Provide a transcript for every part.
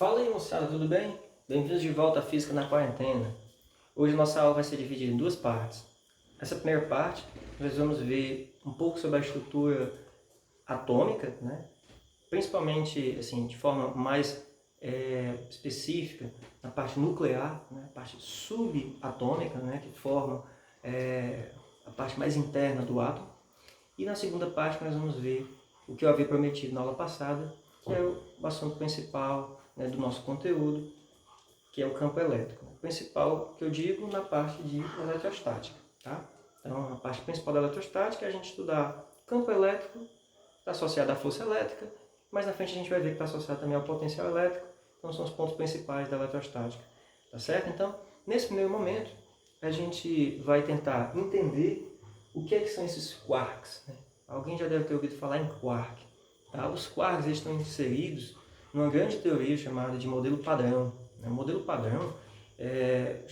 Fala aí, moçada, tudo bem? Bem-vindos de volta à Física na Quarentena. Hoje nossa aula vai ser dividida em duas partes. Essa primeira parte, nós vamos ver um pouco sobre a estrutura atômica, né? Principalmente assim, de forma mais específica, na parte nuclear, né? A parte subatômica, né? Que forma a parte mais interna do átomo. E na segunda parte nós vamos ver o que eu havia prometido na aula passada, que é o assunto principal, né, do nosso conteúdo, que é o campo elétrico. O principal que eu digo na parte de eletrostática. Tá? Então, a parte principal da eletrostática é a gente estudar o campo elétrico, está associado à força elétrica, mas na frente a gente vai ver que está associado também ao potencial elétrico. Então, são os pontos principais da eletrostática. Tá certo? Então, nesse primeiro momento, a gente vai tentar entender o que são esses quarks. Né? Alguém já deve ter ouvido falar em quark. Tá? Os quarks estão inseridos numa grande teoria chamada de modelo padrão. O modelo padrão é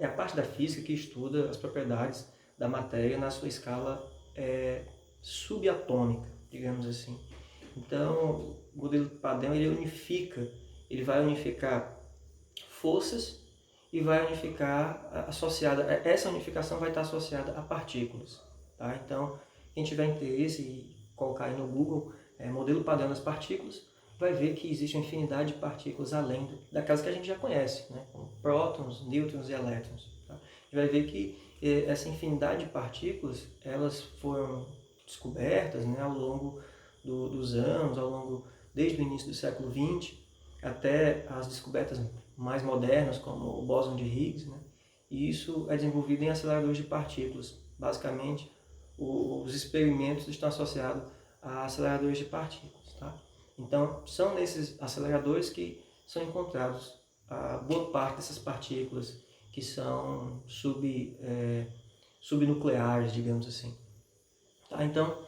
a parte da física que estuda as propriedades da matéria na sua escala subatômica, digamos assim. Então, o modelo padrão ele vai unificar forças e vai unificar essa unificação vai estar associada a partículas. Tá? Então, quem tiver interesse em colocar aí no Google modelo padrão das partículas, vai ver que existe uma infinidade de partículas além daquelas que a gente já conhece, né? Como prótons, nêutrons e elétrons. Tá? A gente vai ver que essa infinidade de partículas elas foram descobertas, né, ao longo dos anos, desde o início do século XX até as descobertas mais modernas, como o bóson de Higgs, né? E isso é desenvolvido em aceleradores de partículas. Basicamente, os experimentos estão associados a aceleradores de partículas. Tá? Então, são nesses aceleradores que são encontrados a boa parte dessas partículas que são subnucleares, digamos assim. Tá? Então,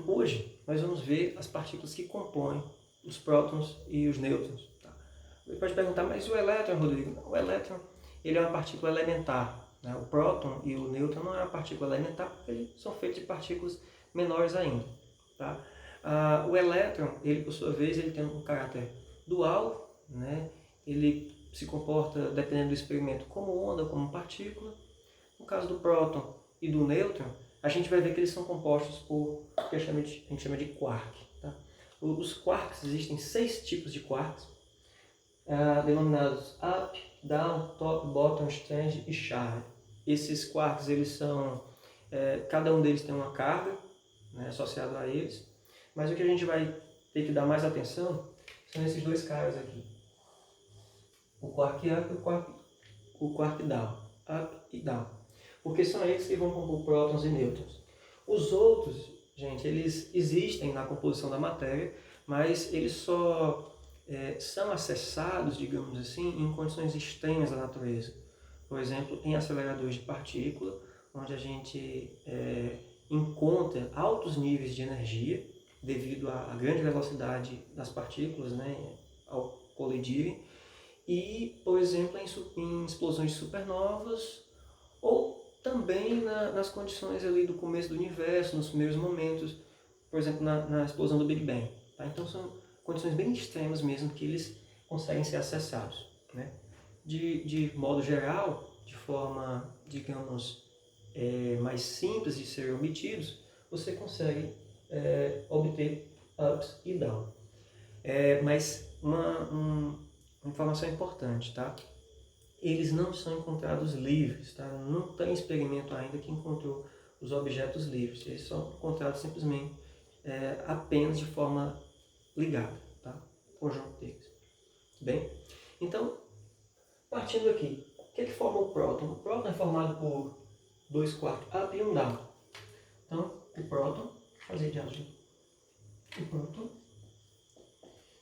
hoje, nós vamos ver as partículas que compõem os prótons e os nêutrons. Você pode perguntar, mas o elétron, Rodrigo? O elétron ele é uma partícula elementar. Né? O próton e o nêutron não é uma partícula elementar porque eles são feitos de partículas menores ainda. Tá? O elétron, ele por sua vez, ele tem um caráter dual. Né? Ele se comporta, dependendo do experimento, como onda, como partícula. No caso do próton e do nêutron, a gente vai ver que eles são compostos por o que a gente chama de quark. Tá? Os quarks, existem 6 tipos de quarks. Denominados up, down, top, bottom, strange e shard. Esses quarks, eles são, cada um deles tem uma carga, né, associada a eles, mas o que a gente vai ter que dar mais atenção são esses dois caras aqui, o quark up e o quark down, up e down, porque são eles que vão compor prótons e nêutrons. Os outros, gente, eles existem na composição da matéria, mas eles só são acessados, digamos assim, em condições extremas da natureza. Por exemplo, em aceleradores de partícula, onde a gente encontra altos níveis de energia devido à grande velocidade das partículas, né, ao colidirem, e, por exemplo, em explosões de supernovas, ou também nas condições ali do começo do universo, nos primeiros momentos, por exemplo, na explosão do Big Bang. Tá? Então, são condições bem extremas mesmo que eles conseguem ser acessados. Né? De modo geral, de forma, digamos, mais simples de serem obtidos, você consegue obter ups e downs. Mas uma informação importante, tá? Eles não são encontrados livres, tá? Não tem experimento ainda que encontrou os objetos livres. Eles são encontrados simplesmente apenas de forma ligada, tá? O conjunto deles. Bem, então, partindo aqui, o que forma o próton? O próton é formado por 2 quarks up e 1 down. Então, o próton, fazer de azul, o próton,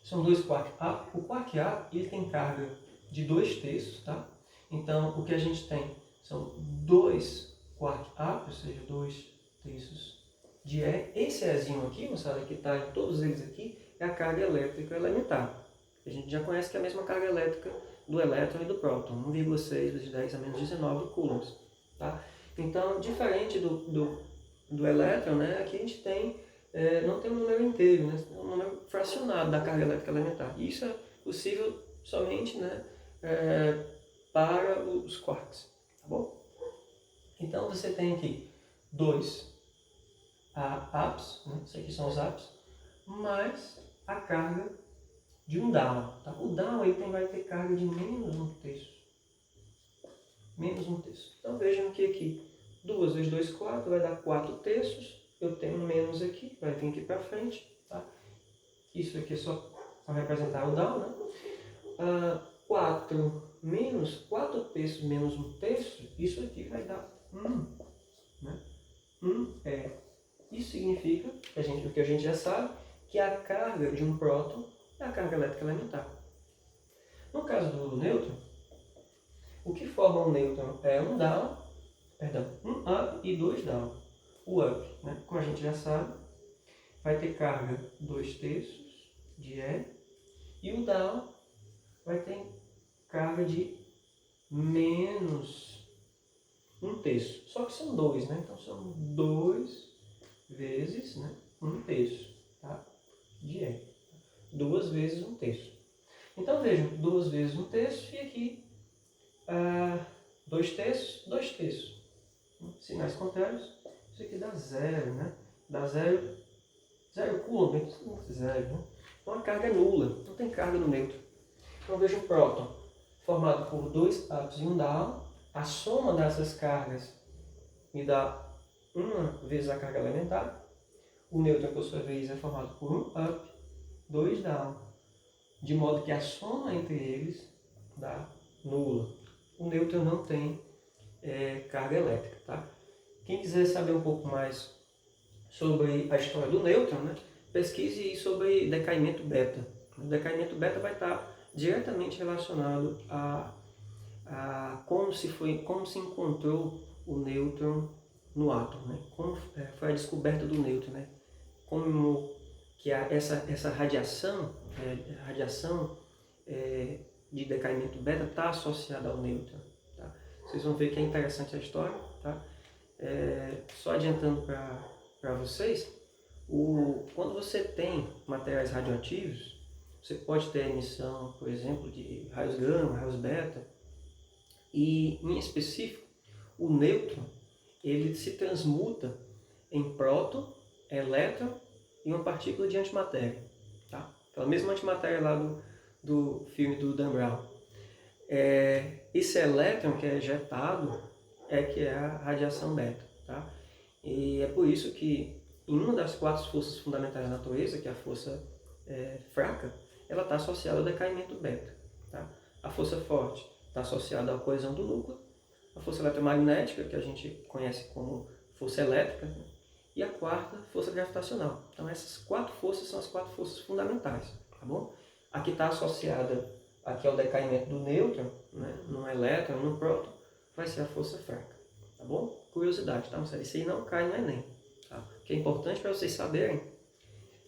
são 2 quarks up. O quark up ele tem carga de 2/3, tá? Então, o que a gente tem são 2 quark up, ou seja, 2/3 de E. Esse Ezinho aqui, moçada, que está em todos eles aqui, é a carga elétrica elementar. A gente já conhece que é a mesma carga elétrica do elétron e do próton, 1,6 vezes 10 a menos 19 coulombs. Tá? Então, diferente do elétron, né, aqui a gente tem, não tem um número inteiro, né, um número fracionado da carga elétrica elementar. E isso é possível somente, né, para os quarks, tá bom? Então você tem aqui 2 apps, né? Isso aqui são os apps, mais a carga de um down. Tá? O down ele vai ter carga de menos 1/3. Menos 1/3. Então vejam que aqui 2 vezes 2, 4, vai dar 4/3. Eu tenho um menos aqui, vai vir aqui para frente. Tá? Isso aqui é só para representar o down, né? 4 menos 4/3 menos 1/3, isso aqui vai dar 1. Né? 1 é. Isso significa, o que a gente já sabe, que a carga de um próton é a carga elétrica elementar. No caso do nêutron, o que forma um nêutron é um up e 2 down. O up, né, como a gente já sabe, vai ter carga 2/3 de E, e o down vai ter carga de menos 1/3. Só que são 2, né? Então são 2 vezes, né, 1/3, tá? De E. 2 vezes 1/3. Então vejam, 2 vezes 1/3 e aqui 2/3, 2/3. Sinais contrários, isso aqui dá 0, né? Dá 0 coulomb, zero, né? Então a carga é nula, não tem carga no nêutron. Então veja um próton formado por 2 ups e um down. A soma dessas cargas me dá 1 vezes a carga elementar. O nêutron, por sua vez, é formado por 1 up, 2 down, de modo que a soma entre eles dá nula. O nêutron não tem carga elétrica. Tá? Quem quiser saber um pouco mais sobre a história do nêutron, né, pesquise sobre decaimento beta. O decaimento beta vai estar diretamente relacionado a como se encontrou o nêutron no átomo, né? Como foi a descoberta do nêutron, né? Como que essa radiação de decaimento beta está associada ao nêutron. Tá? Vocês vão ver que é interessante a história. Tá? Só adiantando para vocês, quando você tem materiais radioativos, você pode ter a emissão, por exemplo, de raios gama, raios beta, e em específico, o nêutron ele se transmuta em próton, elétron e uma partícula de antimatéria. Tá? Aquela mesma antimatéria lá do filme do Dan Brown. Esse elétron que é ejetado que é a radiação beta. Tá? E é por isso que em uma das 4 forças fundamentais da natureza, que é a força fraca, ela está associada ao decaimento beta. Tá? A força forte está associada à coesão do núcleo, a força eletromagnética, que a gente conhece como força elétrica, né? E a quarta, força gravitacional. Então essas 4 forças são as 4 forças fundamentais. Tá bom? Aqui está associada aqui ao decaimento do nêutron, né? No elétron, no próton, vai ser a força fraca. Tá bom? Curiosidade, tá? Isso aí não cai no Enem. Tá? O que é importante para vocês saberem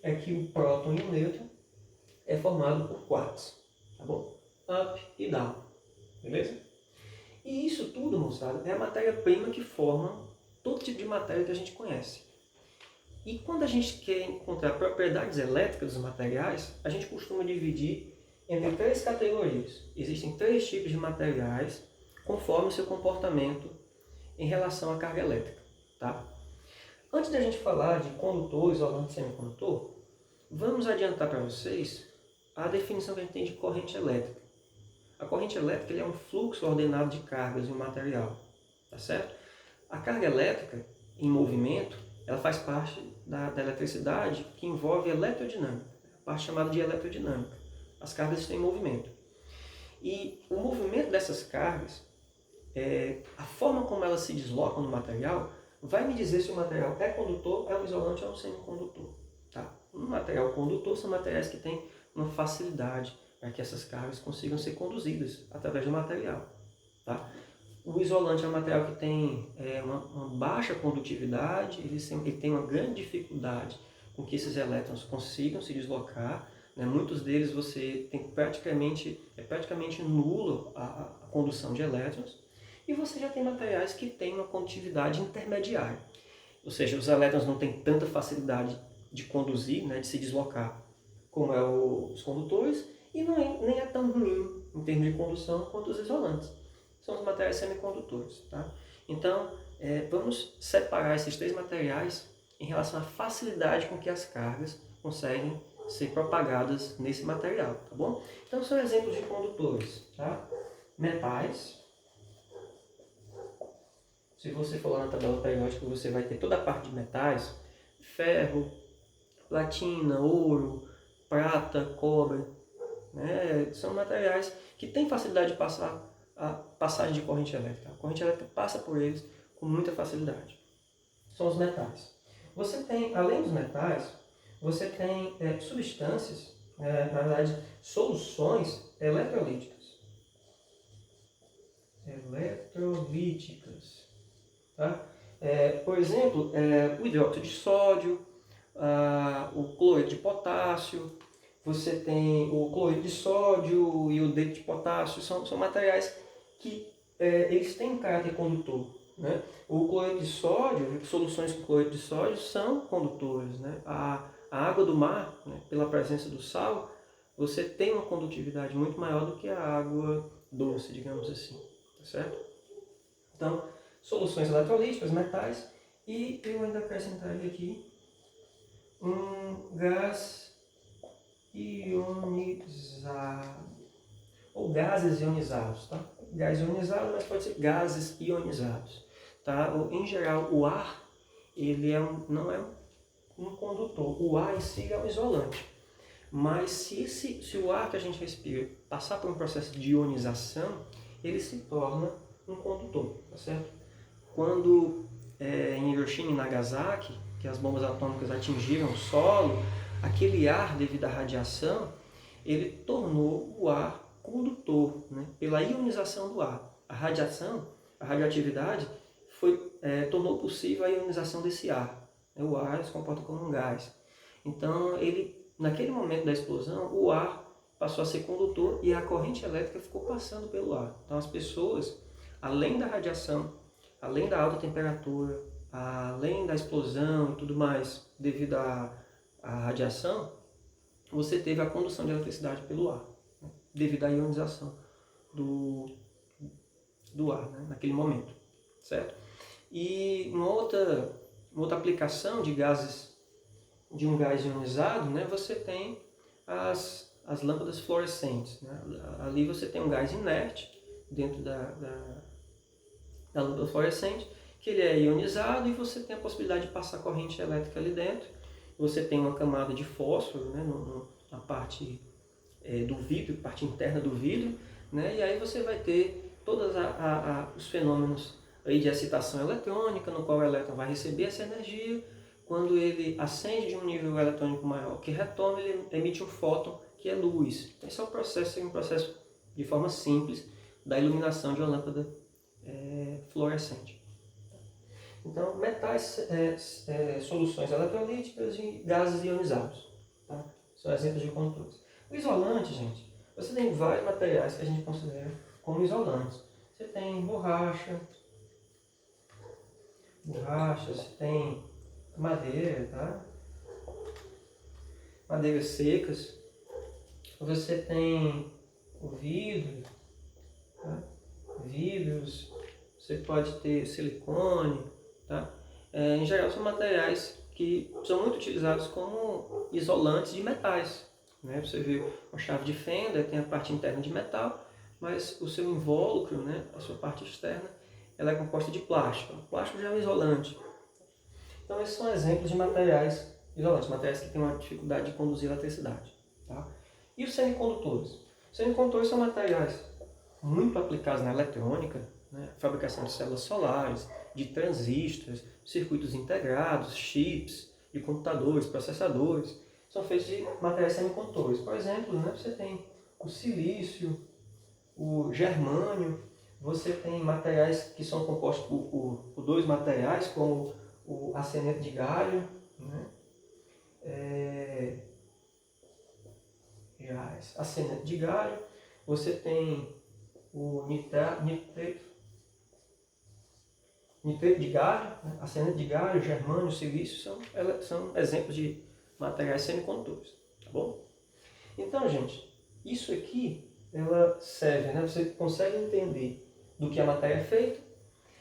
é que o próton e o nêutron é formado por quarks. Tá bom? Up e down. Beleza? E isso tudo, moçada, é a matéria-prima que forma todo tipo de matéria que a gente conhece. E quando a gente quer encontrar propriedades elétricas dos materiais, a gente costuma dividir entre 3 categorias. Existem 3 tipos de materiais conforme o seu comportamento em relação à carga elétrica. Tá? Antes da gente falar de condutor, isolante e semicondutor, vamos adiantar para vocês a definição que a gente tem de corrente elétrica. A corrente elétrica é um fluxo ordenado de cargas em um material, tá certo? A carga elétrica em movimento, ela faz parte da eletricidade que envolve a eletrodinâmica, a parte chamada de eletrodinâmica. As cargas estão em movimento. E o movimento dessas cargas, a forma como elas se deslocam no material, vai me dizer se o material é condutor, é um isolante ou é um semicondutor. Tá? Um material condutor são materiais que têm uma facilidade para que essas cargas consigam ser conduzidas através do material. Tá? O isolante é um material que tem uma baixa condutividade, ele tem uma grande dificuldade com que esses elétrons consigam se deslocar. Né? Muitos deles você tem praticamente nulo a condução de elétrons. E você já tem materiais que têm uma condutividade intermediária. Ou seja, os elétrons não têm tanta facilidade de conduzir, né, de se deslocar, como os condutores, e nem é tão ruim em termos de condução quanto os isolantes. São os materiais semicondutores. Tá? Então, vamos separar esses três materiais em relação à facilidade com que as cargas conseguem ser propagadas nesse material, tá bom? Então, são exemplos de condutores, tá? Metais. Se você for lá na tabela periódica, você vai ter toda a parte de metais: ferro, platina, ouro, prata, cobre. Né? São materiais que têm facilidade de passar a passagem de corrente elétrica. A corrente elétrica passa por eles com muita facilidade. São os metais. Você tem, além dos metais, você tem substâncias, na verdade, soluções eletrolíticas. Tá? Por exemplo, o hidróxido de sódio, o cloreto de potássio, você tem o cloreto de sódio e o iodeto de potássio, são materiais que eles têm um caráter condutor. Né? O cloreto de sódio, soluções com cloreto de sódio são condutores. Né? A água do mar, né, pela presença do sal, você tem uma condutividade muito maior do que a água doce, digamos assim. Tá certo? Então, soluções eletrolíticas, metais, e eu ainda acrescentaria aqui um gás ionizado, ou gases ionizados, tá? Gás ionizado, mas pode ser gases ionizados, tá? Em geral, o ar, ele não é um condutor, o ar em si é um isolante, mas se o ar que a gente respira passar por um processo de ionização, ele se torna um condutor, tá certo? Quando em Hiroshima e Nagasaki, que as bombas atômicas atingiram o solo, aquele ar, devido à radiação, ele tornou o ar condutor, né? Pela ionização do ar. A radiação, a radioatividade, tornou possível a ionização desse ar. O ar se comporta como um gás. Então, naquele momento da explosão, o ar passou a ser condutor e a corrente elétrica ficou passando pelo ar. Então, as pessoas, além da radiação, além da alta temperatura, além da explosão e tudo mais, devido à radiação, você teve a condução de eletricidade pelo ar, né? Devido à ionização do ar, né? Naquele momento, certo? E uma outra aplicação de gases, de um gás ionizado, né? Você tem as lâmpadas fluorescentes, né? Ali você tem um gás inerte dentro da lâmpada fluorescente, que ele é ionizado, e você tem a possibilidade de passar corrente elétrica ali dentro. Você tem uma camada de fósforo, né, na parte do vidro, parte interna do vidro, né, e aí você vai ter todos os fenômenos aí de excitação eletrônica, no qual o elétron vai receber essa energia. Quando ele acende de um nível eletrônico maior que retoma, ele emite um fóton, que é luz. Esse é um processo de forma simples da iluminação de uma lâmpada fluorescente. Então, metais, soluções eletrolíticas e gases ionizados. Tá? São exemplos de condutores. O isolante, gente, você tem vários materiais que a gente considera como isolantes. Você tem borracha, você tem madeira, tá? Madeiras secas. Você tem o vidro, tá? Vidros, você pode ter silicone, tá? Em geral são materiais que são muito utilizados como isolantes de metais, né? Você vê uma chave de fenda, tem a parte interna de metal, mas o seu invólucro, né, a sua parte externa, ela é composta de plástico. O plástico já é um isolante. Então esses são exemplos de materiais isolantes, materiais que têm uma dificuldade de conduzir eletricidade, tá? E os semicondutores? Os semicondutores são materiais muito aplicados na eletrônica, né? Fabricação de células solares, de transistores, circuitos integrados, chips, de computadores, processadores. São feitos de materiais semicondutores. Por exemplo, né, você tem o silício, o germânio, você tem materiais que são compostos por dois materiais, como o arseneto de galho, né? Arseneto de galho, você tem o nitrato de galho, né? Arseneto de galho, germânio, silício, são exemplos de materiais semicondutores, tá bom? Então, gente, isso aqui, ela serve, né? Você consegue entender do que a matéria é feita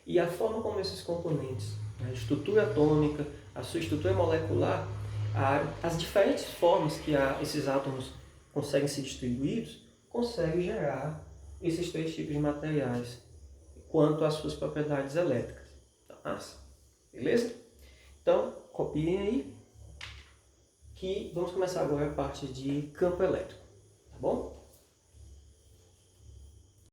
e a forma como esses componentes, a estrutura atômica, a sua estrutura molecular, as diferentes formas que esses átomos conseguem ser distribuídos, conseguem gerar esses três tipos de materiais quanto às suas propriedades elétricas. Tá? Beleza? Então, copiem aí que vamos começar agora a parte de campo elétrico. Tá bom?